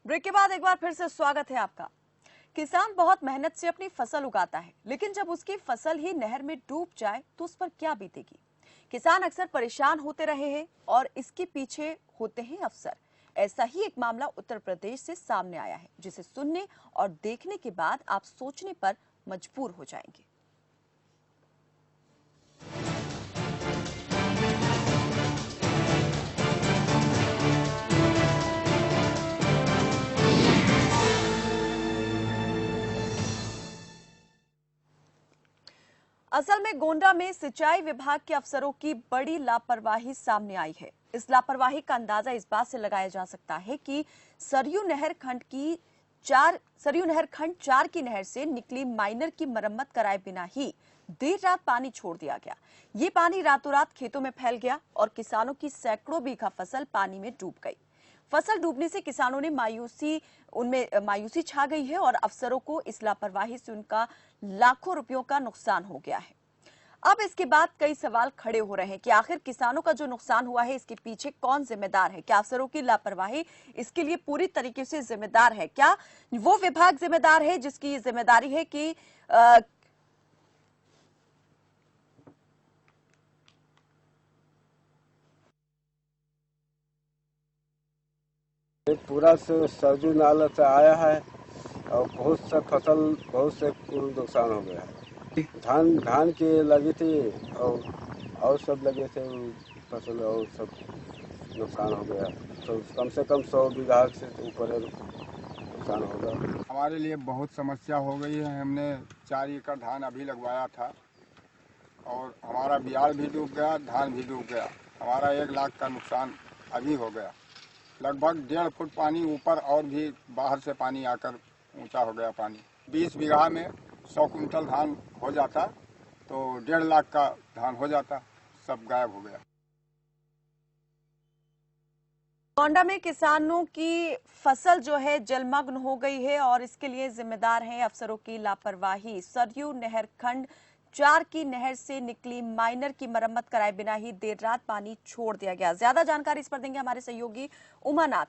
Break के बाद एक बार फिर से स्वागत है आपका। किसान बहुत मेहनत से अपनी फसल उगाता है, लेकिन जब उसकी फसल ही नहर में डूब जाए तो उस पर क्या बीतेगी। किसान अक्सर परेशान होते रहे हैं और इसके पीछे होते हैं अफसर। ऐसा ही एक मामला उत्तर प्रदेश से सामने आया है, जिसे सुनने और देखने के बाद आप सोचने पर मजबूर हो जाएंगे। असल में गोंडा में सिंचाई विभाग के अफसरों की बड़ी लापरवाही सामने आई है। इस लापरवाही का अंदाजा इस बात से लगाया जा सकता है कि सरयू नहर खंड 4 की नहर से निकली माइनर की मरम्मत कराए बिना ही देर रात पानी छोड़ दिया गया। ये पानी रातों रात खेतों में फैल गया और किसानों की सैकड़ों बीघा फसल पानी में डूब गई। फसल डूबने से किसानों ने मायूसी छा गई है और अफसरों को इस लापरवाही से उनका लाखों रुपयों का नुकसान हो गया है। अब इसके बाद कई सवाल खड़े हो रहे हैं कि आखिर किसानों का जो नुकसान हुआ है इसके पीछे कौन जिम्मेदार है। क्या अफसरों की लापरवाही इसके लिए पूरी तरीके से जिम्मेदार है? क्या वो विभाग जिम्मेदार है जिसकी जिम्मेदारी है कि पूरा से सरजू नाला से आया है और बहुत से फसल बहुत से नुकसान हो गया है। धान की लगी थी और सब लगे थे फसल और सब नुकसान हो गया। तो कम से कम 100 बीघा से ऊपर नुकसान होगा। हमारे लिए बहुत समस्या हो गई है। हमने 4 एकड़ धान अभी लगवाया था और हमारा बियाड़ भी डूब गया, धान भी डूब गया। हमारा 1 लाख का नुकसान अभी हो गया। लगभग 1.5 फुट पानी ऊपर और भी बाहर से पानी आकर ऊंचा हो गया पानी। 20 बीघा में 100 कुंटल धान हो जाता तो 1.5 लाख का धान हो जाता, सब गायब हो गया। गोंडा में किसानों की फसल जो है जलमग्न हो गई है और इसके लिए जिम्मेदार है अफसरों की लापरवाही। सरयू नहर खंड 4 की नहर से निकली माइनर की मरम्मत कराए बिना ही देर रात पानी छोड़ दिया गया। ज्यादा जानकारी इस पर देंगे हमारे सहयोगी उमानाथ।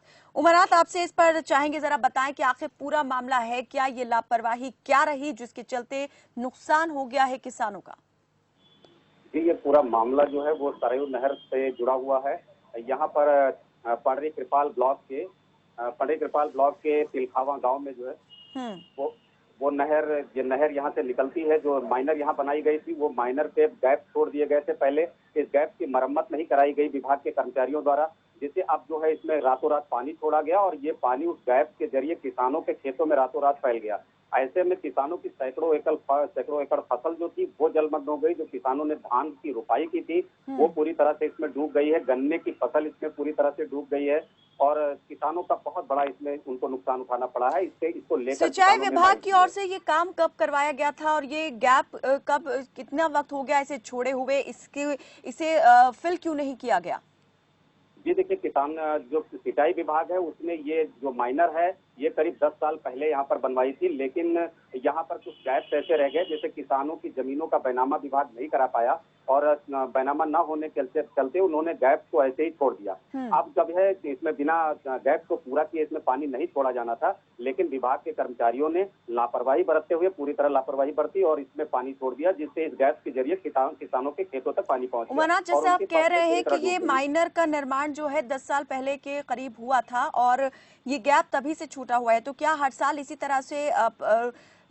आपसे इस पर चाहेंगे जरा बताएं कि आखिर पूरा मामला है क्या, ये लापरवाही क्या रही जिसके चलते नुकसान हो गया है किसानों का। जी, ये पूरा मामला जो है वो सरयू नहर से जुड़ा हुआ है। यहाँ पर पंडरी कृपाल ब्लॉक के तिलखावा गांव में जो है वो नहर यहाँ से निकलती है। जो माइनर यहाँ बनाई गई थी वो माइनर पे गैप छोड़ दिए गए थे पहले। इस गैप की मरम्मत नहीं कराई गई विभाग के कर्मचारियों द्वारा, जिससे अब जो है इसमें रातों रात पानी छोड़ा गया और ये पानी उस गैप के जरिए किसानों के खेतों में रातों रात फैल गया। ऐसे में किसानों की सैकड़ों एकड़ फसल जो थी वो जलमग्न हो गई। जो किसानों ने धान की रुपाई की थी वो पूरी तरह से इसमें डूब गई है। गन्ने की फसल इसमें पूरी तरह से डूब गई है और किसानों का बहुत बड़ा इसमें उनको नुकसान उठाना पड़ा है। इसको लेकर सिंचाई विभाग की ओर से ये काम कब करवाया गया था और ये गैप कब, कितना वक्त हो गया इसे छोड़े हुए, इसे फिल क्यों नहीं किया गया? जी देखिए, किसान जो सिंचाई विभाग है उसने ये जो माइनर है ये करीब 10 साल पहले यहाँ पर बनवाई थी, लेकिन यहाँ पर कुछ गैप ऐसे रह गए जैसे किसानों की जमीनों का बैनामा विभाग नहीं करा पाया और बैनामा न होने के चलते उन्होंने गैप को ऐसे ही छोड़ दिया। अब जब है इसमें बिना गैप को पूरा किए इसमें पानी नहीं छोड़ा जाना था, लेकिन विभाग के कर्मचारियों ने लापरवाही बरतते हुए पूरी तरह लापरवाही बरती और इसमें पानी छोड़ दिया, जिससे इस गैप के जरिए किसानों के खेतों तक पानी पहुंच गया। उमानाथ, जैसे आप कह रहे हैं कि ये माइनर का निर्माण जो है 10 साल पहले के करीब हुआ था और ये गैप तभी से छूटा हुआ है, तो क्या हर साल इसी तरह से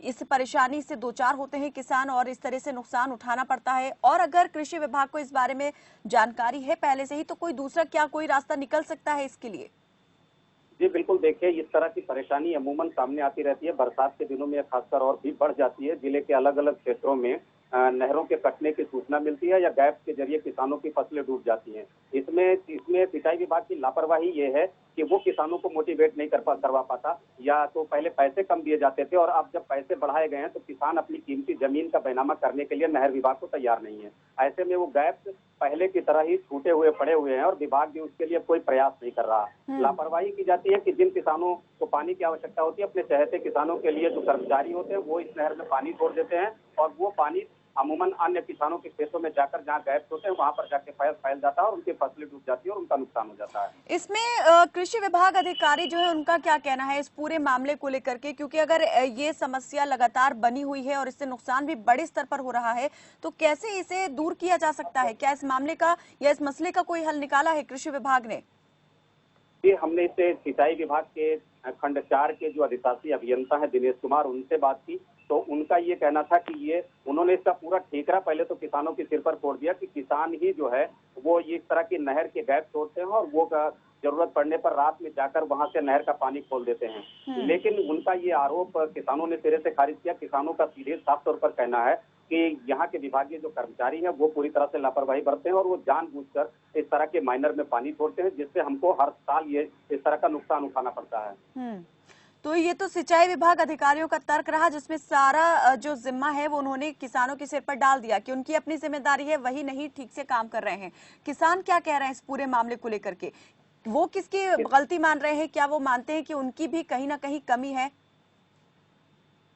इस परेशानी से दो चार होते हैं किसान और इस तरह से नुकसान उठाना पड़ता है? और अगर कृषि विभाग को इस बारे में जानकारी है पहले से ही तो कोई रास्ता निकल सकता है इसके लिए? जी बिल्कुल, देखिए इस तरह की परेशानी अमूमन सामने आती रहती है। बरसात के दिनों में खासकर और भी बढ़ जाती है। जिले के अलग अलग क्षेत्रों में नहरों के कटने की सूचना मिलती है या गैप के जरिए किसानों की फसलें डूब जाती हैं। इसमें सिंचाई विभाग की लापरवाही ये है कि वो किसानों को मोटिवेट नहीं करवा पाता, या तो पहले पैसे कम दिए जाते थे और अब जब पैसे बढ़ाए गए हैं तो किसान अपनी कीमती जमीन का बैनामा करने के लिए नहर विभाग को तैयार नहीं है। ऐसे में वो गैप पहले की तरह ही छूटे हुए पड़े हुए हैं और विभाग भी उसके लिए कोई प्रयास नहीं कर रहा। लापरवाही की जाती है कि जिन किसानों को पानी की आवश्यकता होती है, अपने चहेते किसानों के लिए जो कर्मचारी होते हैं वो इस नहर में पानी छोड़ देते हैं और वो पानी अमूमन अन्य किसानों के खेतों में जाकर जहाँ गैप्स होते हैं वहां पर जाके फैल जाता है और उनकी फसलें डूब जाती है और उनका नुकसान हो जाता है। इसमें कृषि विभाग अधिकारी जो है उनका क्या कहना है इस पूरे मामले को लेकर के, क्योंकि अगर ये समस्या लगातार बनी हुई है और इससे नुकसान भी बड़े स्तर पर हो रहा है तो कैसे इसे दूर किया जा सकता है? क्या इस मामले का या इस मसले का कोई हल निकाला है कृषि विभाग ने? जी, हमने इससे सिंचाई विभाग के खंड 4 के जो अधिशासी अभियंता हैं दिनेश कुमार, उनसे बात की तो उनका ये कहना था कि ये उन्होंने इसका पूरा ठेकरा पहले तो किसानों के सिर पर छोड़ दिया कि किसान ही जो है वो इस तरह की नहर के गैप छोड़ते हैं और वो जरूरत पड़ने पर रात में जाकर वहां से नहर का पानी खोल देते हैं। लेकिन उनका ये आरोप किसानों ने सिरे से खारिज किया। किसानों का सीधे साफ तौर पर कहना है कि यहाँ के विभागीय जो कर्मचारी हैं वो पूरी तरह से लापरवाही बरतते हैं और वो जानबूझकर इस तरह के माइनर में पानी छोड़ते हैं, जिससे हमको हर साल ये इस तरह का नुकसान उठाना पड़ता है। तो ये तो सिंचाई विभाग अधिकारियों का तर्क रहा, जिसमें सारा जो जिम्मा है वो उन्होंने किसानों के सिर पर डाल दिया कि उनकी अपनी जिम्मेदारी है, वही नहीं ठीक से काम कर रहे हैं। किसान क्या कह रहे हैं इस पूरे मामले को लेकर के? वो किसकी गलती मान रहे हैं? क्या वो मानते हैं कि उनकी भी कहीं ना कहीं कमी है?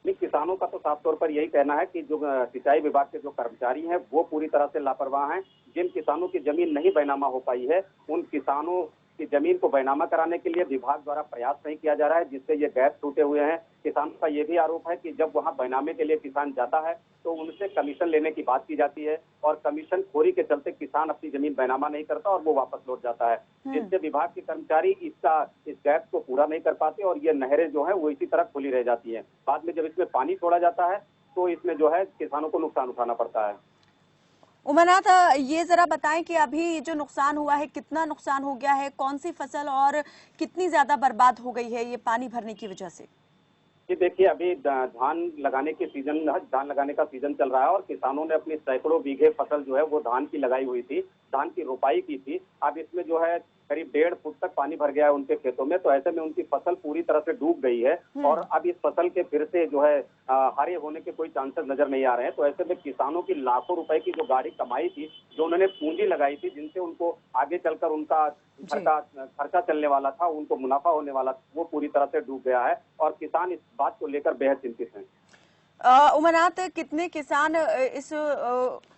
नहीं, किसानों का तो साफ तौर पर यही कहना है कि जो सिंचाई विभाग के जो कर्मचारी हैं वो पूरी तरह से लापरवाह हैं। जिन किसानों की जमीन नहीं बैनामा हो पाई है उन किसानों की जमीन को बैनामा कराने के लिए विभाग द्वारा प्रयास नहीं किया जा रहा है, जिससे ये गैप टूटे हुए हैं। किसानों का ये भी आरोप है कि जब वहां बैनामे के लिए किसान जाता है तो उनसे कमीशन लेने की बात की जाती है और कमीशन खोरी के चलते किसान अपनी जमीन बैनामा नहीं करता और वो वापस लौट जाता है, जिससे विभाग के कर्मचारी इस गैप को पूरा नहीं कर पाते और ये नहरें जो है वो इसी तरह खुली रह जाती है। बाद में जब इसमें पानी छोड़ा जाता है तो इसमें जो है किसानों को नुकसान उठाना पड़ता है। उमरनाथ, ये जरा बताएं कि अभी जो नुकसान हुआ है कितना नुकसान हो गया है, कौन सी फसल और कितनी ज्यादा बर्बाद हो गई है ये पानी भरने की वजह से? जी देखिए, अभी धान लगाने का सीजन चल रहा है और किसानों ने अपनी सैकड़ों बीघे फसल जो है वो धान की लगाई हुई थी, धान की रोपाई की थी। अब इसमें जो है करीब 1.5 फुट तक पानी भर गया है उनके खेतों में, तो ऐसे में उनकी फसल पूरी तरह से डूब गई है और अब इस फसल के फिर से जो है हरे होने के कोई चांसेस नजर नहीं आ रहे हैं। तो ऐसे में किसानों की लाखों रुपए की जो गाड़ी कमाई थी, जो उन्होंने पूंजी लगाई थी, जिनसे उनको आगे चलकर उनका खर्चा चलने वाला था, उनको मुनाफा होने वाला था, वो पूरी तरह से डूब गया है और किसान इस बात को लेकर बेहद चिंतित हैं। उमरनाथ, कितने किसान इस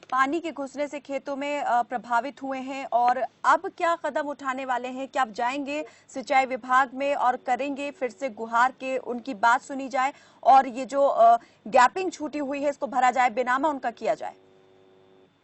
पानी के घुसने से खेतों में प्रभावित हुए हैं और अब क्या कदम उठाने वाले हैं? क्या आप जाएंगे सिंचाई विभाग में और करेंगे फिर से गुहार के उनकी बात सुनी जाए और ये जो गैपिंग छूटी हुई है इसको भरा जाए, बेनामा उनका किया जाए?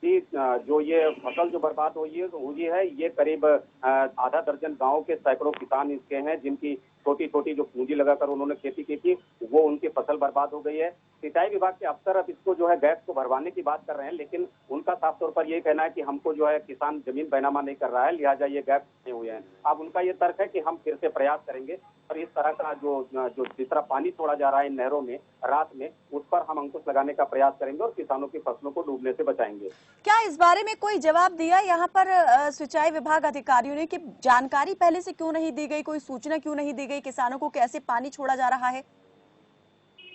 जी, जो ये फसल जो बर्बाद हुई है ये करीब आधा दर्जन गांव के सैकड़ों किसान इसके हैं, जिनकी छोटी छोटी जो पूंजी लगाकर उन्होंने खेती की थी वो उनकी फसल बर्बाद हो गई है। सिंचाई विभाग के अफसर अब इसको जो है गैप को भरवाने की बात कर रहे हैं, लेकिन उनका साफ तौर पर यही कहना है कि हमको जो है किसान जमीन बैनामा नहीं कर रहा है, लिहाजा ये गैप नहीं हुए हैं। अब उनका ये तर्क है कि हम फिर से प्रयास करेंगे और इस तरह का जो जिस तरह पानी छोड़ा जा रहा है इन नहरों में रात में, उस पर हम अंकुश लगाने का प्रयास करेंगे और किसानों की फसलों को डूबने से बचाएंगे। क्या इस बारे में कोई जवाब दिया यहाँ पर सिंचाई विभाग अधिकारियों ने कि जानकारी पहले से क्यों नहीं दी गई, कोई सूचना क्यों नहीं दी गई किसानों को कैसे पानी छोड़ा जा रहा है?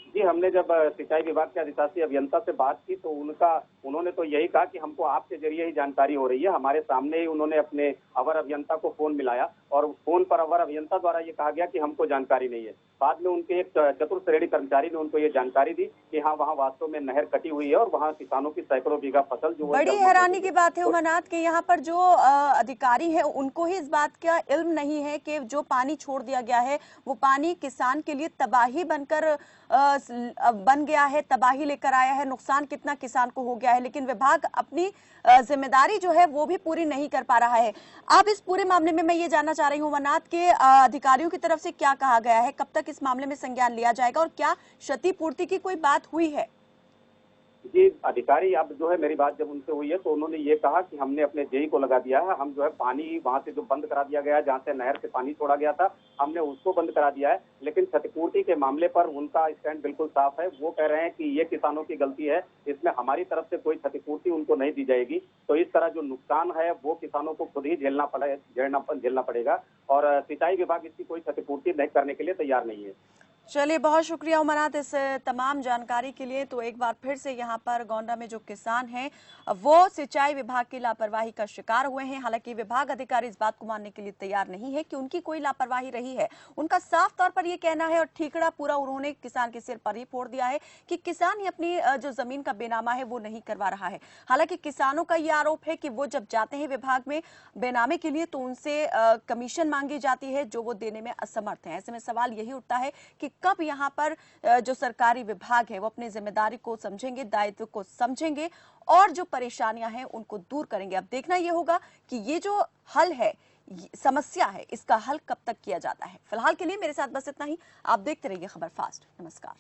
जी, हमने जब सिंचाई विभाग के अधिशासी अभियंता से बात की तो उन्होंने तो यही कहा कि हमको आपके जरिए ही जानकारी हो रही है। हमारे सामने ही उन्होंने अपने अवर अभियंता को फोन मिलाया और फोन पर अवर अभियंता द्वारा ये कहा गया कि हमको जानकारी नहीं है। बाद में उनके एक चतुर श्रेणी कर्मचारी ने उनको ये जानकारी दी कि हाँ, वहाँ वास्तव में नहर कटी हुई है और वहाँ किसानों की सैकड़ों बीघा फसल जो बड़ी हैरानी की बात है उमरनाथ के यहाँ पर जो अधिकारी है उनको ही इस बात का इल्म नहीं है कि जो पानी छोड़ दिया गया है वो पानी किसान के लिए तबाही बनकर बन गया है, तबाही लेकर आया है, नुकसान कितना किसान को हो गया है, लेकिन विभाग अपनी जिम्मेदारी जो है वो भी पूरी नहीं कर पा रहा है। अब इस पूरे मामले में मैं ये जानना चाह रही हूँ उमरनाथ के अधिकारियों की तरफ से क्या कहा गया है, कब तक इस मामले में संज्ञान लिया जाएगा और क्या क्षतिपूर्ति की कोई बात हुई है? जी, अधिकारी अब जो है मेरी बात जब उनसे हुई है तो उन्होंने ये कहा कि हमने अपने जेई को लगा दिया है, हम जो है पानी वहां से जो बंद करा दिया गया है, जहां से नहर से पानी छोड़ा गया था, हमने उसको बंद करा दिया है। लेकिन क्षतिपूर्ति के मामले पर उनका स्टैंड बिल्कुल साफ है। वो कह रहे हैं कि ये किसानों की गलती है, इसमें हमारी तरफ से कोई क्षतिपूर्ति उनको नहीं दी जाएगी। तो इस तरह जो नुकसान है वो किसानों को खुद ही झेलना पड़ेगा और सिंचाई विभाग इसकी कोई क्षतिपूर्ति नहीं करने के लिए तैयार नहीं है। चलिए, बहुत शुक्रिया उमनात इस तमाम जानकारी के लिए। तो एक बार फिर से यहाँ पर गोंडा में जो किसान हैं वो सिंचाई विभाग की लापरवाही का शिकार हुए हैं। हालांकि विभाग अधिकारी इस बात को मानने के लिए तैयार नहीं है कि उनकी कोई लापरवाही रही है। उनका साफ तौर पर यह कहना है और ठीकरा पूरा उन्होंने किसान के सिर पर ही फोड़ दिया है कि किसान ही अपनी जो जमीन का बेनामा है वो नहीं करवा रहा है। हालांकि किसानों का ये आरोप है कि वो जब जाते हैं विभाग में बेनामे के लिए तो उनसे कमीशन मांगी जाती है जो वो देने में असमर्थ है। ऐसे में सवाल यही उठता है कि कब यहाँ पर जो सरकारी विभाग है वो अपनी जिम्मेदारी को समझेंगे, दायित्व को समझेंगे और जो परेशानियां हैं उनको दूर करेंगे। अब देखना ये होगा कि ये जो हल है, समस्या है, इसका हल कब तक किया जाता है। फिलहाल के लिए मेरे साथ बस इतना ही। आप देखते रहिए खबर फास्ट। नमस्कार।